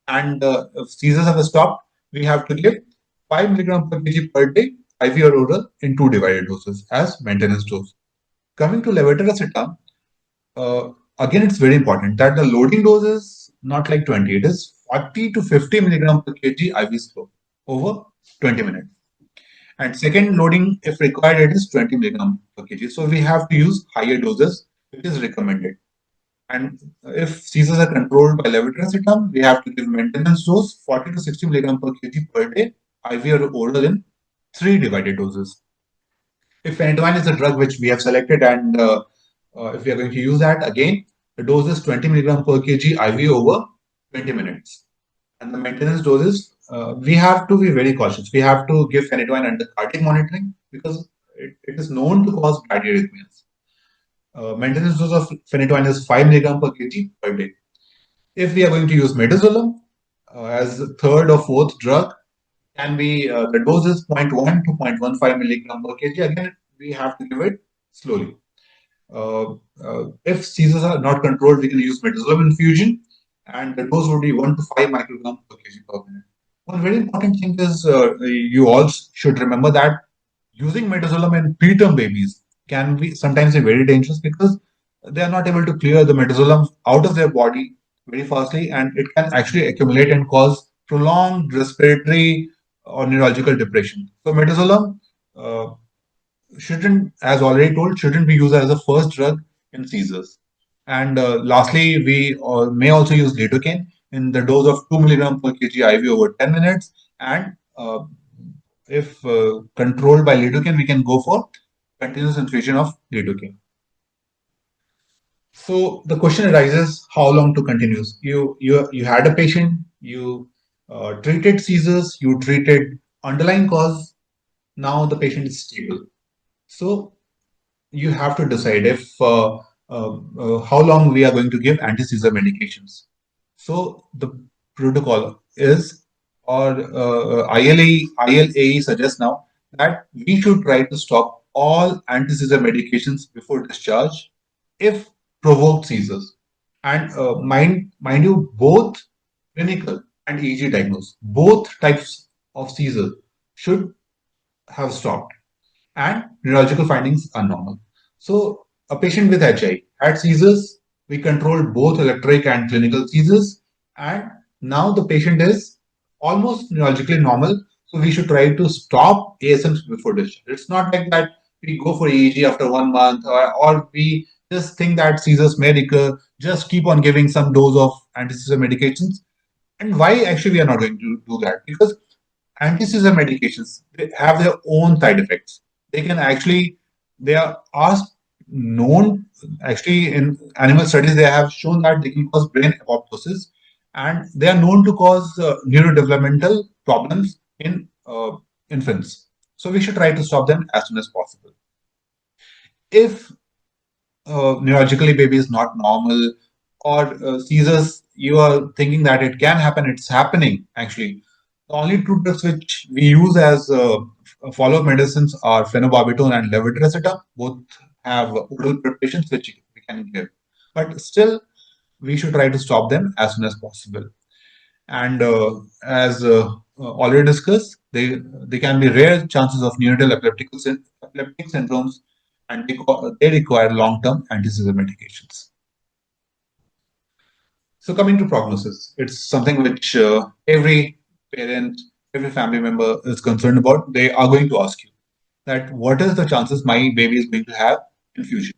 And if seizures have stopped, we have to give 5 milligram per kg per day, IV or oral, in 2 divided doses as maintenance dose. Coming to levetiracetam, again, it's very important that the loading dose is not like 20, it is 40 to 50 milligram per kg IV slow over 20 minutes. And second loading, if required, it is 20 milligram per kg. So we have to use higher doses, which is recommended. And if seizures are controlled by levetiracetam, we have to give maintenance dose 40 to 60 milligram per kg per day, IV or oral, in 3 divided doses. If phenytoin is a drug which we have selected and if we are going to use that, again, the dose is 20 milligram per kg IV over 20 minutes. And the maintenance dose is we have to be very cautious. We have to give phenytoin under cardiac monitoring because it is known to cause bradyarrhythmias. Maintenance dose of phenytoin is 5 milligram per kg per day. If we are going to use midazolam as the third or fourth drug, can be the dose is zero point 0.1 to 0.15 milligram per kg. Again, we have to give it slowly. If seizures are not controlled, we can use midazolam infusion, and the dose would be 1 to 5 micrograms per kg per minute. One very important thing is you all should remember that using midazolam in preterm babies can be sometimes be very dangerous because they are not able to clear the midazolam out of their body very fastly, and it can actually accumulate and cause prolonged respiratory or neurological depression. So midazolam uh, shouldn't, as already told, shouldn't be used as a first drug in seizures. And lastly, we may also use lidocaine in the dose of 2 milligram per kg IV over 10 minutes. And if controlled by lidocaine, we can go for continuous infusion of lidocaine. So the question arises: how long to continue? You had a patient, you treated seizures, you treated underlying cause. Now the patient is stable. So you have to decide if how long we are going to give anti-seizure medications. So the protocol is, or ILAE suggests now that we should try to stop all anti-seizure medications before discharge if provoked seizures. And mind you, both clinical and EEG diagnosed, both types of seizures should have stopped and neurological findings are normal. So, a patient with HI had seizures. We controlled both electric and clinical seizures, and now the patient is almost neurologically normal. So, we should try to stop ASMs before discharge. It's not like that we go for EEG after 1 month, or we just think that seizures may recur, just keep on giving some dose of anti-seizure medications. And why actually we are not going to do that? Because anti-seizure medications, they have their own side effects. They can actually, they are known, actually in animal studies, they have shown that they can cause brain apoptosis, and they are known to cause neurodevelopmental problems in infants. So we should try to stop them as soon as possible. If neurologically baby is not normal, or seizures, you are thinking that it can happen, it's happening actually. The only two drugs which we use as follow-up medicines are phenobarbital and levetiracetam. Both have oral preparations which we can give, but still we should try to stop them as soon as possible. And as already discussed, they can be rare chances of neonatal epileptic syndromes, and they require long-term anti-seizure medications. So coming to prognosis, it's something which every parent, every family member is concerned about. They are going to ask you that what is the chances my baby is going to have in future.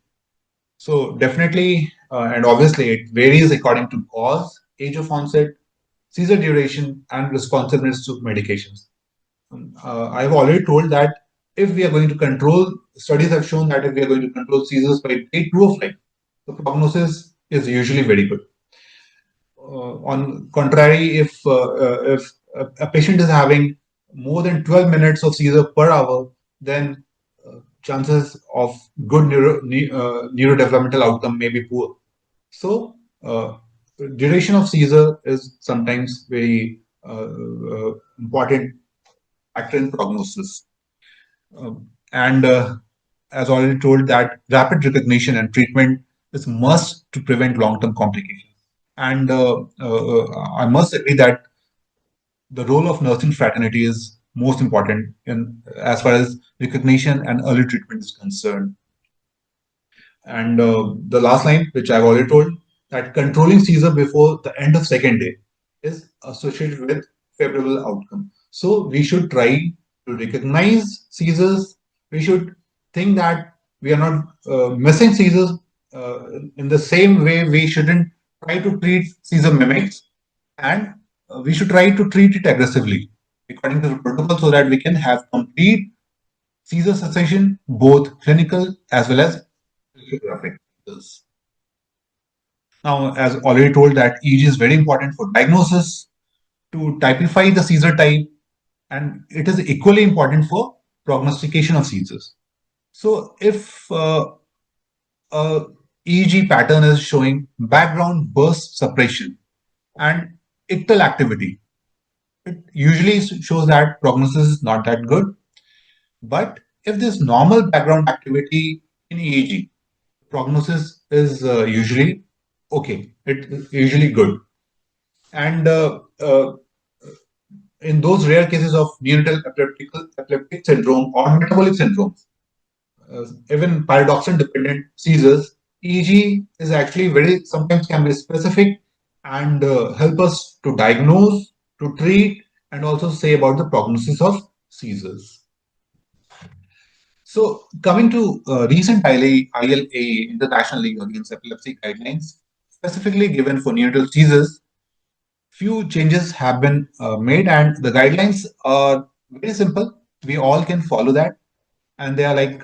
So definitely, and obviously, it varies according to cause, age of onset, seizure duration, and responsiveness to medications. I've already told that if we are going to control, studies have shown that if we are going to control seizures by day 2 of life, the prognosis is usually very good. On contrary, if a patient is having more than 12 minutes of seizure per hour, then chances of good neurodevelopmental outcome may be poor. So, duration of seizure is sometimes very important factor in prognosis. And as already told, that rapid recognition and treatment is must to prevent long-term complications. And I must agree that the role of nursing fraternity is most important in as far as recognition and early treatment is concerned. And the last line, which I've already told, that controlling seizure before the end of second day is associated with favorable outcome. So we should try to recognize seizures. We should think that we are not missing seizures. In the same way, we shouldn't try to treat seizure mimics, and we should try to treat it aggressively according to the protocol so that we can have complete seizure cessation, both clinical as well as physiographic. Now, as already told, that EEG is very important for diagnosis, to typify the seizure type, and it is equally important for prognostication of seizures. So if a EEG pattern is showing background burst suppression and ictal activity, it usually shows that prognosis is not that good. But if there's normal background activity in EEG, prognosis is usually okay. It's usually good. And in those rare cases of neonatal epileptic syndrome or metabolic syndrome, even pyridoxine dependent seizures, EEG is actually very sometimes can be specific and help us to diagnose, to treat, and also say about the prognosis of seizures. So, coming to recent ILA, International League Against Epilepsy guidelines, specifically given for neonatal seizures, few changes have been made, and the guidelines are very simple. We all can follow that, and they are like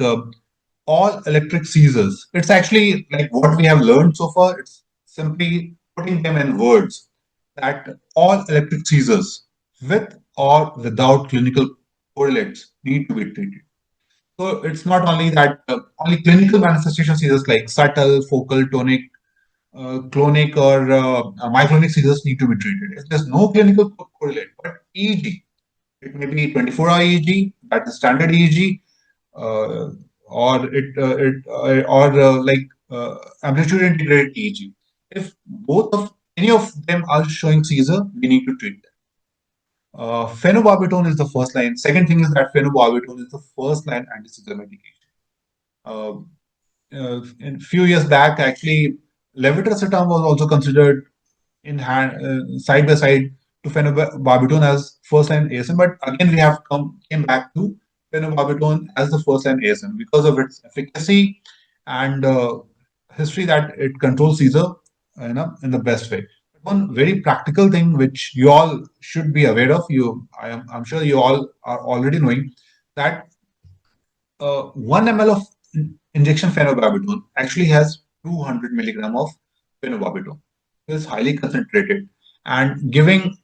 all electric seizures. It's actually like what we have learned so far. It's simply putting them in words that all electric seizures, with or without clinical correlates, need to be treated. So it's not only that only clinical manifestation seizures like subtle, focal, tonic, clonic, or myoclonic seizures need to be treated. If there's no clinical correlate, but EEG, it may be 24-hour EEG, that is standard EEG, uh, or amplitude integrated EEG. If both of any of them are showing seizure, we need to treat them. Phenobarbital is the first line. Second thing is that phenobarbital is the first line anti-seizure medication. Uh, in few years back, actually, levetiracetam was also considered in hand side by side to phenobarbital as first line ASM, but again we have came back to phenobarbital as the first line ASM because of its efficacy and history that it controls seizure, in the best way. One very practical thing which you all should be aware of, I'm sure you all are already knowing that 1 ml of injection phenobarbital actually has 200 milligram of phenobarbital. It is highly concentrated, and giving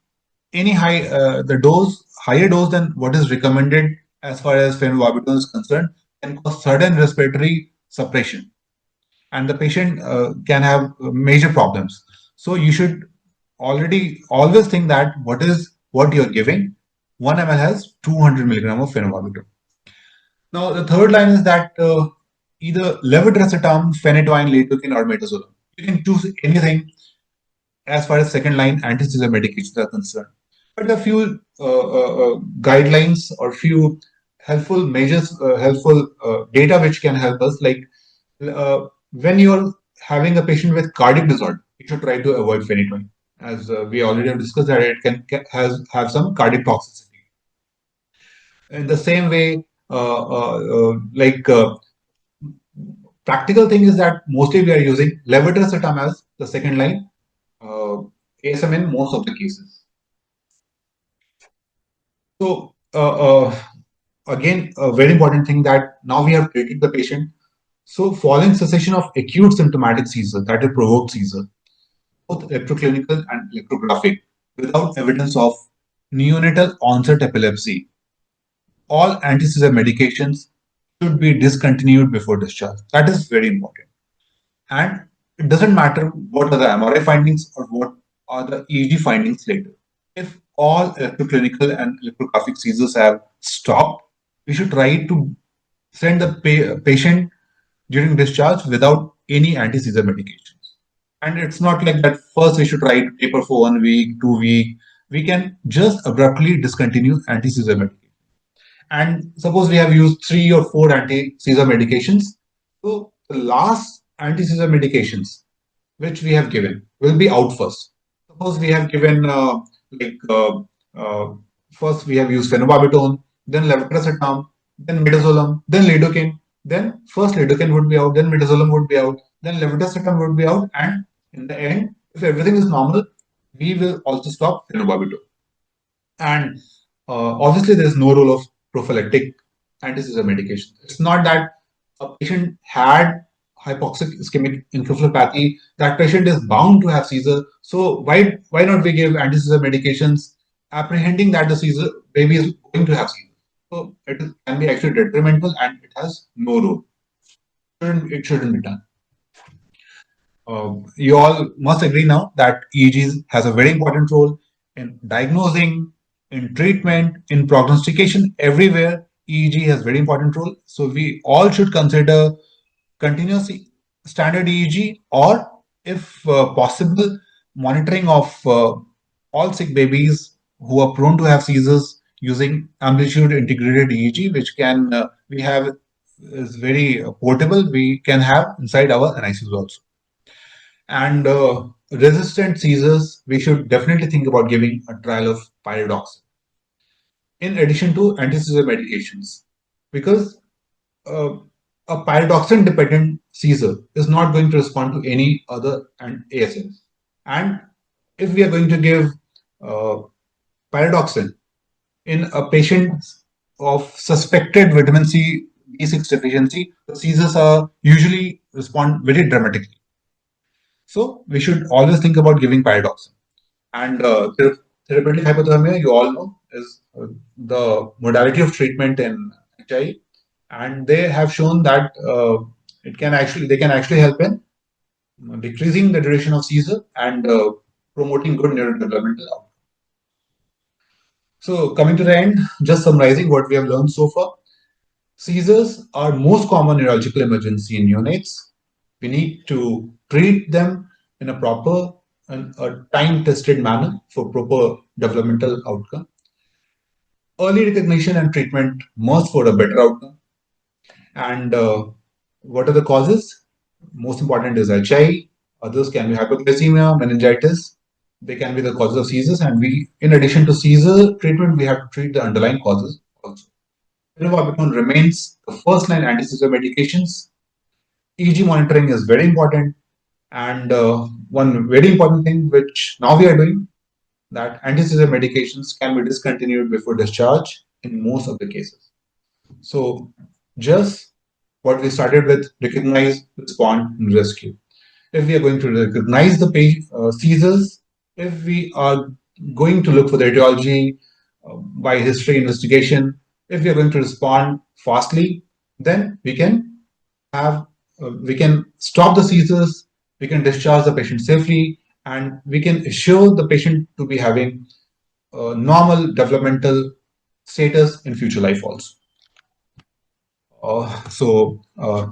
any the dose higher dose than what is recommended as far as phenobarbital is concerned can cause sudden respiratory suppression, and the patient can have major problems. So you should already always think that what you're giving. 1 ml has 200 milligram of phenobarbital. Now, the third line is that either levetiracetam, phenytoin, latocin, or metazolam. You can choose anything as far as second line anti-seizure medications are concerned. But a few guidelines or few helpful measures, helpful data which can help us, like when you're having a patient with cardiac disorder, you should try to avoid phenytoin, as we already have discussed that it has have some cardiac toxicity. In the same way, practical thing is that mostly we are using levetiracetam as the second line uh, ASM in most of the cases. So again, a very important thing that now we have treated the patient. So following cessation of acute symptomatic seizure, that is provoked seizure, both electroclinical and electrographic, without evidence of neonatal onset epilepsy, all anti-seizure medications should be discontinued before discharge. That is very important. And it doesn't matter what are the MRI findings or what are the EEG findings later. If all electroclinical and electrographic seizures have stopped, we should try to send the patient during discharge without any anti-seizure medications. And it's not like that first we should try to taper for 1 week, 2 week. We can just abruptly discontinue anti-seizure medication. And suppose we have used 3 or 4 anti-seizure medications. So the last anti-seizure medications which we have given will be out first. Suppose we have given like uh, first we have used phenobarbital, then levetiracetam, then midazolam, then lidocaine. Then first lidocaine would be out, then midazolam would be out, then levetiracetam would be out, and in the end, if everything is normal, we will also stop phenobarbital. And obviously, there is no role of prophylactic anti-seizure medication. It's not that a patient had hypoxic ischemic encephalopathy, that patient is bound to have seizure. So why not we give anti-seizure medications apprehending that the seizure baby is going to have seizure. So can be actually detrimental and it has no role. It shouldn't be done. You all must agree now that EEG has a very important role in diagnosing, in treatment, in prognostication. Everywhere, EEG has very important role. So we all should consider continuous standard EEG or, if possible, monitoring of all sick babies who are prone to have seizures using amplitude integrated EEG, which can we have is very portable. We can have inside our NICUs also. And resistant seizures, we should definitely think about giving a trial of pyridoxine in addition to anti-seizure medications, because uh, a pyridoxine dependent seizure is not going to respond to any other and ASMs. And if we are going to give uh, pyridoxine in a patient of suspected vitamin C B6 deficiency, the seizures are usually respond very dramatically. So we should always think about giving pyridoxine. And therapeutic hypothermia, you all know, is the modality of treatment in HI, and they have shown that they can actually help in decreasing the duration of seizure and promoting good neurodevelopmental outcome. So coming to the end, just summarizing what we have learned so far. Seizures are most common neurological emergency in neonates. We need to treat them in a proper and a time-tested manner for proper developmental outcome. Early recognition and treatment must for a better outcome. And what are the causes? Most important is HI. Others can be hypoglycemia, meningitis. They can be the causes of seizures. And we, in addition to seizure treatment, we have to treat the underlying causes also. Phenobarbital remains the first line anti-seizure medications. EEG monitoring is very important. And one very important thing which now we are doing, that anti-seizure medications can be discontinued before discharge in most of the cases. So just what we started with, recognize, respond, and rescue. If we are going to recognize the seizures, if we are going to look for the etiology by history investigation, if we are going to respond fastly, then we can stop the seizures, we can discharge the patient safely, and we can assure the patient to be having normal developmental status in future life also.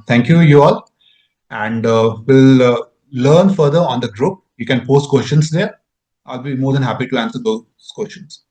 Thank you, you all, and we'll learn further on the group. You can post questions there. I'll be more than happy to answer those questions.